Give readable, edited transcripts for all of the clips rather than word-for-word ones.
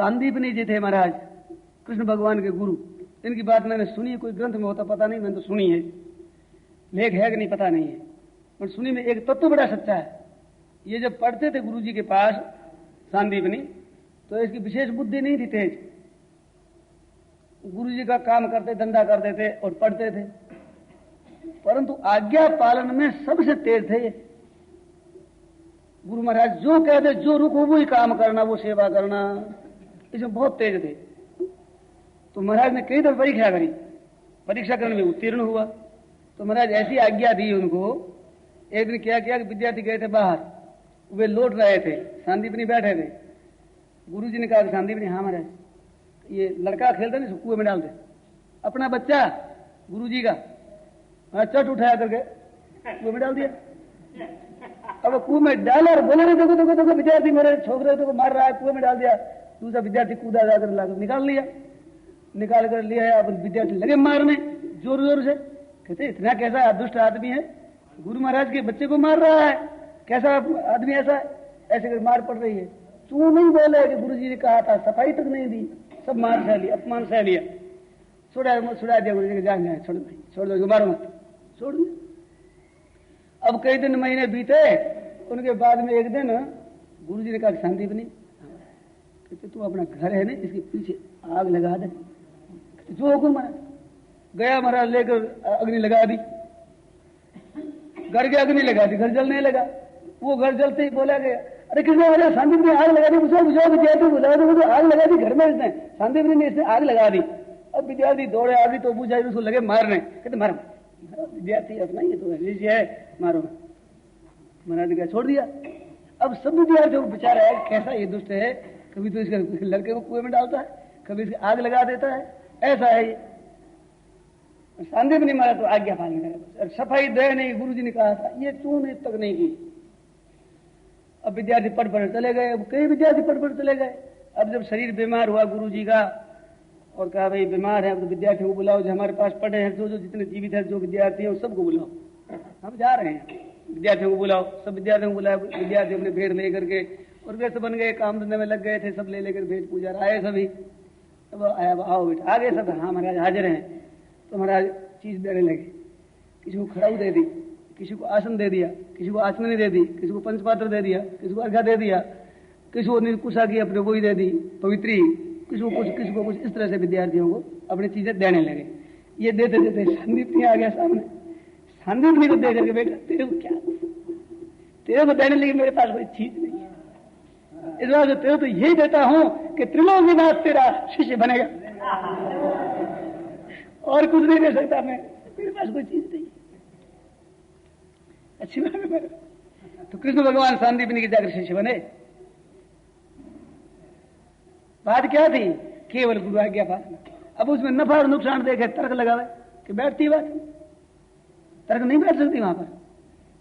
सांदीपनी जी थे महाराज, कृष्ण भगवान के गुरु। इनकी बात मैंने सुनी, कोई ग्रंथ में होता पता नहीं, मैंने तो सुनी है, लेख है कि नहीं पता नहीं है, पर सुनी में एक तत्व बड़ा सच्चा है। ये जब पढ़ते थे गुरु जी के पास सांदीपनी, तो इसकी विशेष बुद्धि नहीं थी तेज। गुरु जी का काम करते, धंधा करते थे और पढ़ते थे, परंतु आज्ञा पालन में सबसे तेज थे ये। गुरु महाराज जो कहते, जो रुको वो ही काम करना, वो सेवा करना, इसमें बहुत तेज थे। तो महाराज ने कई दफे परीक्षा करी, परीक्षा करने में उत्तीर्ण हुआ। तो महाराज ऐसी आज्ञा दी उनको। एक दिन क्या किया कि विद्यार्थी गए थे बाहर, वे लौट रहे थे, सांदीपनी बैठे थे। गुरु जी ने कहा सांदीपनी, हाँ महाराज, ये लड़का खेलता नहीं, कुएं में डाल दे। अपना बच्चा गुरु जी का चट उठाया करके कुएं में डाल दिया। अब कुएं में डाला और बोले, देखो देखो देखो विद्यार्थी मेरे छोकरे को मार रहा है, कुएं में डाल दिया। दूसरा विद्यार्थी कूदा जाकर लाकर निकाल लिया, निकाल कर लिया। अब विद्यार्थी लगे मारने जोर जोर से। कहते इतना कैसा दुष्ट आदमी है, गुरु महाराज के बच्चे को मार रहा है, कैसा आदमी ऐसा है, ऐसे कर मार पड़ रही है। तू नहीं बोले कि गुरु जी ने कहा था, सफाई तक नहीं दी, सब मार सह लिया, अपमान सह लिया। छुड़ा दिया गुरु जी के, जाए छोड़ दो, मारो मत, छोड़ दिया। अब कई दिन महीने बीते, उनके बाद में एक दिन गुरु जी ने कहा सांदीपनी, कहते तू अपना घर है ना, इसके पीछे आग लगा दे। जो हुक्म महाराज। गया महाराज, लेकर अग्नि लगा दी, घर के अग्नि लगा दी, घर जलने लगा। वो घर जलते ही बोला गया, अरे किसने महाराज सांदीपनी ने आग लगा दी, बुझाओ विद्यार्थी बुझा दो, मुझे आग लगा दी घर में, इसने सांदीपनी ने इसने आग लगा दी। अब विद्यार्थी दौड़े आगे तो बुझाई, उसको लगे मारने। कहते मारो, विद्यार्थी अपना ही तो है, मारो। महाराज ने कहा छोड़ दिया। अब सब विद्यार्थियों को बेचारा है, कैसा ये दुष्ट है, कभी तो इसके लड़के को कुएं में डालता है, कभी इसकी आग लगा देता है, ऐसा है ये। सांदीपनी मारा तो आज्ञा पालन करे, सफाई दे नहीं, गुरु जी ने कहा था, ये तूने तक नहीं की। अब विद्यार्थी पढ़ चले गए, अब कई विद्यार्थी पढ़ चले गए। अब जब शरीर बीमार हुआ गुरु जी का, और कहा भाई बीमार है, तो विद्यार्थियों को बुलाओ, जो हमारे पास पढ़े हैं, जो जितने जीवित है, जो विद्यार्थी हैं, सबको बुलाओ, हम जा रहे हैं। विद्यार्थियों को बुलाओ, सब विद्यार्थियों को बुलाया। विद्यार्थी अपने भेंट लेकर के और व्यस्त बन गए, काम धंधे में लग गए थे, सब ले लेकर भेंट पूजा आए सभी। अब आया, आओ बेटा, आ गए सब, हाँ महाराज हाजिर हैं। तो महाराज चीज देने लगे, किसी को खड़ाऊ दे दी, किसी को आसन दे दिया, किसी को आसमनी दे दी, किसी को पंचपात्र दे दिया, किसी को अर्घा दे दिया, किसी को निर्कुशा की अपने वही दे दी पवित्री, किसी को कुछ, इस तरह से विद्यार्थियों को अपनी चीजें देने लगे। ये देते देते सांदीपनी आ गया सामने। सांदीपनी को देख करके, बेटा तेरे को क्या, तेरे को देने लगे, मेरे पास कोई चीज नहीं है, इस बार से तेरे तो यही देता हूं कि त्रिलोकीनाथ तेरा शिष्य बनेगा, और कुछ नहीं दे सकता मैं, मेरे पास कोई चीज नहीं। अच्छी बात है। तो कृष्ण भगवान सांदीपनी के जाकर शिष्य बने। बात क्या थी, केवल गुरु आज्ञा पालन। अब उसमें नफा और नुकसान देखे तर्क लगावे कि बैठती बात, तर्क नहीं बैठ सकती वहां पर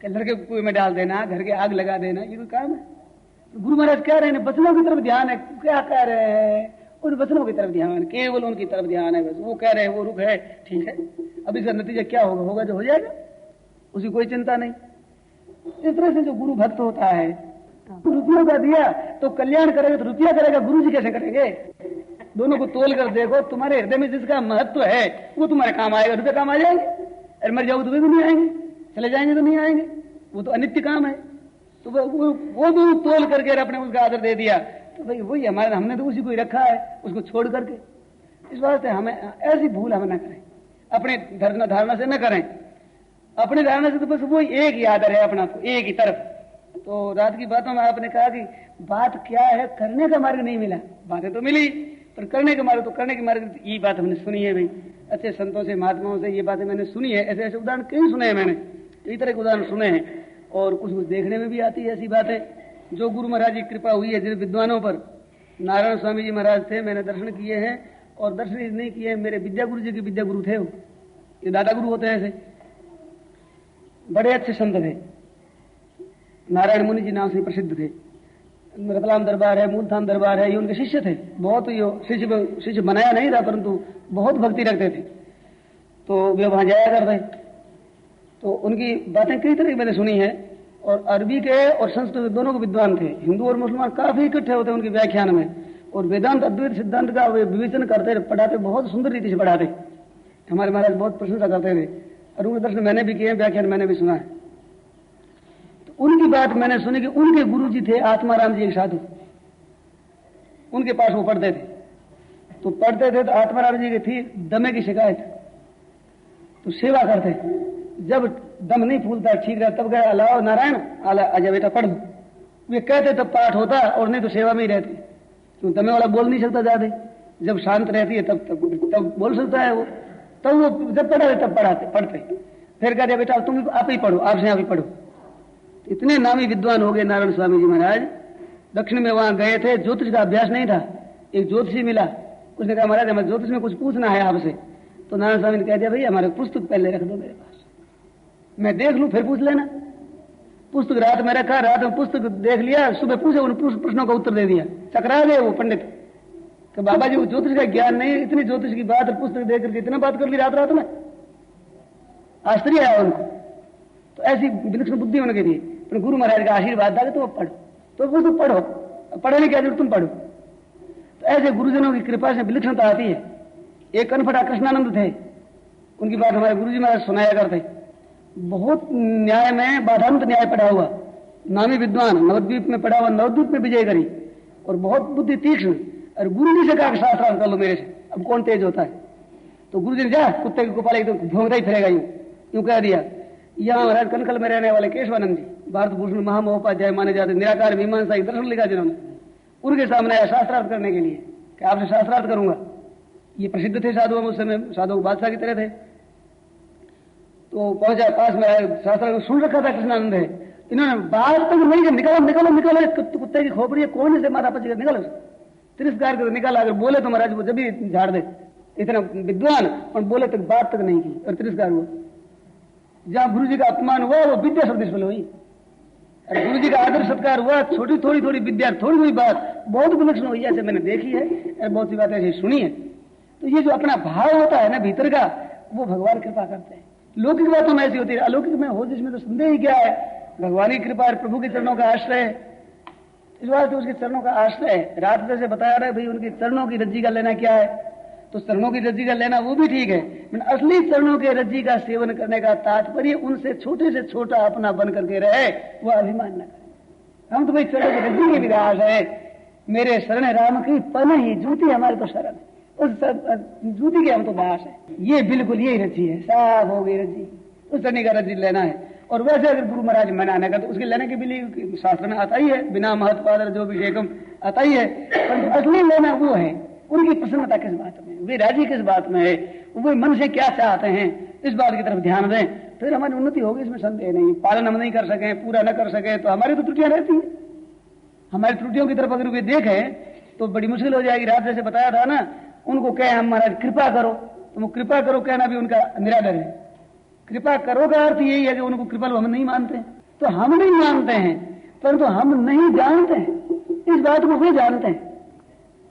कि लड़के को कुएं में डाल देना, घर के आग लगा देना, ये कोई काम है? तो गुरु महाराज कह रहे हैं वचनों की तरफ ध्यान है। क्या कह रहे हैं? उन वचनों की तरफ ध्यान, केवल उनकी तरफ ध्यान है। बस वो कह रहे हैं, वो रुक है, ठीक है। अब इसका नतीजा क्या होगा, होगा जो हो जाएगा, उसकी कोई चिंता नहीं। इस तरह से जो गुरु भक्त होता है, रुपयों का दिया तो कल्याण करेगा, तो रुपया करेगा, गुरु जी कैसे करेंगे? दोनों को तोल कर देखो, तुम्हारे हृदय में जिसका महत्व है वो तुम्हारे काम आएगा, रुपये काम आ जाएंगे। अरे मर जाओ तो वे भी नहीं आएंगे, चले जाएंगे तो नहीं आएंगे, वो तो अनित्य काम है। तो वो भी तोल करके अपने उसका आदर दे दिया, तो भाई वही हमारे, हमने तो उसी को ही रखा है, उसको छोड़ करके। इस वास्ते हमें ऐसी भूल हम न करें, अपने धारणा से न करें। अपनी धारणा से तो बस वो एक ही आदर है अपना, एक ही तरफ। तो रात की बातों में आपने कहा कि बात क्या है, करने का मार्ग नहीं मिला। बातें तो मिली, पर करने का मार्ग, तो करने के मार्ग, ये बात हमने सुनी है भाई, अच्छे संतों से, महात्माओं से ये बातें मैंने सुनी है। ऐसे ऐसे उदाहरण कई सुने हैं मैंने, कई तरह के उदाहरण सुने हैं, और कुछ देखने में भी आती है ऐसी बातें। जो गुरु महाराज की कृपा हुई है जिन विद्वानों पर, नारायण स्वामी जी महाराज थे, मैंने दर्शन किए हैं, और दर्शन नहीं किए, मेरे विद्या गुरु जी के विद्या गुरु थे, वो ये दादा गुरु होते हैं ऐसे, बड़े अच्छे संत थे। नारायण मुनि जी नाम से प्रसिद्ध थे। रतलाम दरबार है, मूलधाम दरबार है, ये उनके शिष्य थे। बहुत शिष्य बनाया नहीं था, परंतु बहुत भक्ति रखते थे, तो वे वहां जाया करते। तो उनकी बातें कई तरह की मैंने सुनी है, और अरबी के और संस्कृत दोनों के विद्वान थे। हिंदू और मुसलमान काफी इकट्ठे होते उनके व्याख्यान में, और वेदांत अद्वैत सिद्धांत का वे विवेचन करते पढ़ाते, बहुत सुंदर रीति से पढ़ाते। हमारे महाराज बहुत प्रशंसा करते थे और उनके दर्शन मैंने भी किए, व्याख्यान मैंने भी सुना है। तो उनकी बात मैंने सुनी कि उनके गुरु जी थे आत्माराम जी, एक साधु, उनके पास वो पढ़ते थे। तो पढ़ते थे तो आत्माराम जी की थी दमे की शिकायत, तो सेवा करते, जब दम नहीं फूलता ठीक रहता तब गए अलाओ नारायण आजा बेटा पढ़ लो, वे कहते तब पाठ होता और नहीं तो सेवा में ही रहती। तो दमे वाला बोल नहीं सकता ज्यादा, जब शांत रहती है तब बोल सकता है वो, तब वो जब पढ़ाते तब पढ़ते। फिर कहते बेटा तुम आप ही पढ़ो, आपसे आप ही पढ़ो। इतने नामी विद्वान हो गए नारायण स्वामी जी महाराज। दक्षिण में वहां गए थे, ज्योतिष का अभ्यास नहीं था, एक ज्योतिषी मिला, उसने कहा महाराज हमें ज्योतिष में कुछ पूछना है आपसे। तो नारायण स्वामी ने कह दिया भाई हमारे पुस्तक पहले रख दो मेरे पास, मैं देख लूं फिर पूछ लेना। पुस्तक रात में रखा, रात में पुस्तक देख लिया, सुबह पूछे, उन प्रश्नों का उत्तर दे दिया। चकरा गए वो पंडित कि बाबा जी वो ज्योतिष का ज्ञान नहीं, इतनी ज्योतिष की बात पुस्तक देख करके इतना बात कर ली रात रात में, आश्चर्य आया उनको। तो ऐसी विलक्षण बुद्धि उनकी थी। गुरु महाराज का आशीर्वाद था कि तुम पढ़ो, तो पुस्तक पढ़ो, पढ़ने की जरूरत तुम पढ़ो। तो ऐसे गुरुजनों की कृपा से विलक्षणता आती है। एक कनफटा कृष्णानंद थे, उनकी बात हमारे गुरुजी महाराज सुनाया करते। बहुत न्याय में बाधांत न्याय पढ़ा हुआ, नामी विद्वान, नवद्वीप में पढ़ा हुआ, नवद्वीप में विजय करी और बहुत बुद्धि तीक्ष्ण। और गुरु जी से कहा शास्त्रार्थ कर लो मेरे से, अब कौन तेज होता है। तो गुरु जी ने जा कुत्ते के गोपाल एकदम भोंगता ही फिरेगा यूं कह दिया। यहाँ महाराज कनकल में रहने वाले केशवानंद जी भारत भूषण महामहोपाध्याय माने जाते, निराकार मीमांसा दर्शन लिखा जिन्होंने, उनके सामने आया शास्त्रार्थ करने के लिए कि आपसे शास्त्रार्थ करूंगा। ये प्रसिद्ध थे साधु, उस समय साधु बादशाह की तरह थे। तो पहुंचा पास में, शास्त्रार्थ सुन रखा था कृष्णानंद है, इन्होंने बात तक नहीं, निकलो कुत्ते की खोपड़ी है, कौन से माथा पच निकलो, तिरस्कार कर निकाला। अगर बोले तो महाराज वो जब भी झाड़ दे, इतना विद्वान और बोले तक बात तक नहीं की और तिरस्कार हुआ। जहां गुरु जी का अपमान हुआ वो विद्या शब्द निष्फल हुई, और गुरु जी का आदर सत्कार हुआ, छोटी थोड़ी विद्या, थोड़ी बात बहुत विलक्षण हुई, ऐसे मैंने देखी है और बहुत सी बातें ऐसी सुनी है। तो ये जो अपना भाव होता है ना भीतर का, वो भगवान कृपा करते हैं। लौकिक बातों में ऐसी होती है, अलौकिक में हो जिसमें तो संदेह ही क्या है, भगवान की कृपा और प्रभु के चरणों का आश्रय है। इस बात उसके चरणों का आश्रय है। रात से बताया रहा है भाई उनके चरणों की रज्जी का लेना क्या है, तो चरणों की रज्जी का लेना वो भी ठीक है, लेकिन असली चरणों के रज्जी का सेवन करने का तात्पर्य उनसे छोटे से छोटा अपना बन करके रहे, वह अभिमान न करे। हम तो भाई चरणों की रज्जी के विराज है, मेरे शरण राम की पन ही जूती हमारे तो शरण, उस जूती के हम तो दास है। ये बिल्कुल यही रज्जी है, साफ हो गई रज्जी, उस चरणी का रज्जी लेना है। और वैसे अगर गुरु महाराज मनाने का तो उसके लेने के लिए शास्त्र में आता ही है, बिना महत्पादर जो विषेकम आता ही है। पर असली लेना वो है, उनकी प्रसन्नता किस बात में, वे राजी किस बात में है, वे मन से क्या चाहते हैं, इस बात की तरफ ध्यान दें, फिर हमारी उन्नति होगी, इसमें संदेह नहीं। पालन हम नहीं कर सके, पूरा न कर सके तो हमारी तो त्रुटियां रहती हैं। हमारी त्रुटियों की तरफ अगर वे देखें तो बड़ी मुश्किल हो जाएगी। रात जैसे बताया था ना, उनको कहे हम महाराज कृपा करो, तो वो कृपा करो कहना भी उनका निरादर है। कृपा करो का अर्थ यही है कि उनको कृपालु हम नहीं मानते हैं, तो हम नहीं मानते हैं, परंतु हम नहीं जानते हैं, इस बात को वे जानते हैं।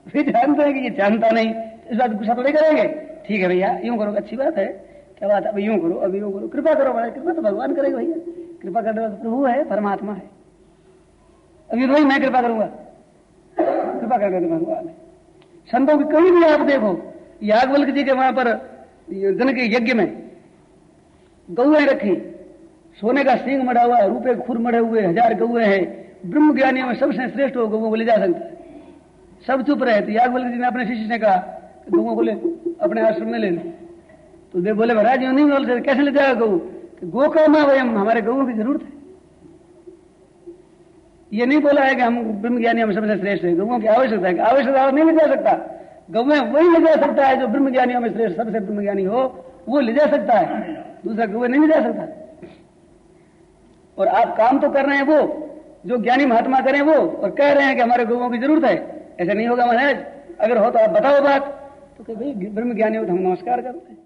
वे जानते हैं कि ये जानता नहीं, इस बात गुस्सा थोड़े करेंगे। ठीक है भैया यूं करो, अच्छी बात है, क्या बात है, यूं करो, अब यूं करो, कृपा करो महाराज। कृपा तो भगवान करेगा भैया, कृपा करने वाला प्रभु है, परमात्मा है। अभी भाई मैं कृपा करूंगा, कृपा करने तो भगवान है। संतों की कहीं भी आप देखो, याज्ञवल्क्य जी के वहां पर जन के यज्ञ में गौएं रखी, सोने का सींग मड़ा हुआ, रूपे खुर मड़े हुए 1000 गौएं हैं। ब्रह्म ज्ञानियों में सबसे श्रेष्ठ हो गौओं को ले जा सकता है। सब चुप रहे, तो याज्ञवल्क्य जी ने अपने शिष्य ने कहा गौओं को ले अपने आश्रम में ले लो। तो वे बोले महाराज यूं नहीं बोल सकते, कैसे ले जाएगा गौ, गो का मां वयम, हमारे गौओं की जरूरत है। ये नहीं बोला है कि हम ब्रह्म ज्ञानी हम सबसे श्रेष्ठ है, गौओं की आवश्यकता है, आवश्यकता नहीं ले जा सकता। गौएं वही ले जा सकता है जो ब्रह्म ज्ञानियों में श्रेष्ठ, सबसे ब्रह्म ज्ञानी हो वो ले जा सकता है, दूसरा गौएं नहीं ले जा सकता। और आप काम तो कर रहे हैं वो जो ज्ञानी महात्मा करें वो, और कह रहे हैं कि हमारे गौओं की जरूरत है, ऐसा नहीं होगा महाराज। अगर हो तो आप बताओ बात, तो भाई ब्रह्म ज्ञानी हो तो हम नमस्कार करते हैं।